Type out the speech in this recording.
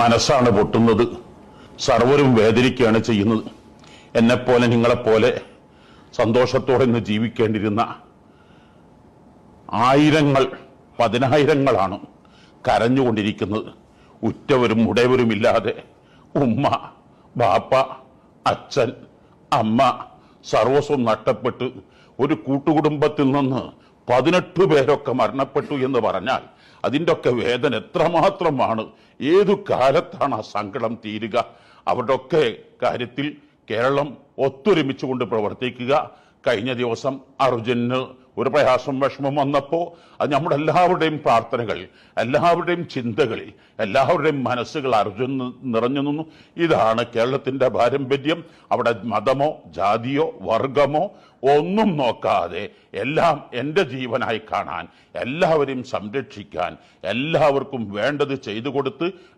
മനസ്സാണ് പൊട്ടുന്നത്. സർവരും വേദനിക്കുകയാണ് ചെയ്യുന്നത്. എന്നെപ്പോലെ നിങ്ങളെപ്പോലെ സന്തോഷത്തോടെ ഇന്ന് ജീവിക്കേണ്ടിരുന്ന ആയിരങ്ങൾ പതിനായിരങ്ങളാണ് കരഞ്ഞുകൊണ്ടിരിക്കുന്നത്. ഉറ്റവരും ഉടയവരുമില്ലാതെ ഉമ്മ, ബാപ്പ, അച്ഛൻ, അമ്മ സർവസ്വം നഷ്ടപ്പെട്ട് ഒരു കൂട്ടുകുടുംബത്തിൽ നിന്ന് 18 പേരൊക്കെ മരണപ്പെട്ടു എന്ന് പറഞ്ഞാൽ അതിൻ്റെ ഒക്കെ വേദന എത്രമാത്രമാണ്. ഏതു കാലത്താണ് ആ സങ്കടം തീരുക? അവരുടെ ഒക്കെ കാര്യത്തിൽ കേരളം ഒത്തൊരുമിച്ചുകൊണ്ട് പ്രവർത്തിക്കുക. കഴിഞ്ഞ ദിവസം അർജുന് ഒരു പ്രയാസം വിഷമം വന്നപ്പോൾ അത് നമ്മുടെ എല്ലാവരുടെയും പ്രാർത്ഥനകൾ, എല്ലാവരുടെയും ചിന്തകളിൽ, എല്ലാവരുടെയും മനസ്സുകൾ അർജുൻ നിറഞ്ഞു നിന്നു. ഇതാണ് കേരളത്തിന്റെ പാരമ്പര്യം. അവിടെ മതമോ ജാതിയോ വർഗമോ ഒന്നും നോക്കാതെ എല്ലാം എൻ്റെ ജീവനായി കാണാൻ, എല്ലാവരെയും സംരക്ഷിക്കാൻ, എല്ലാവർക്കും വേണ്ടത് ചെയ്തു കൊടുത്ത്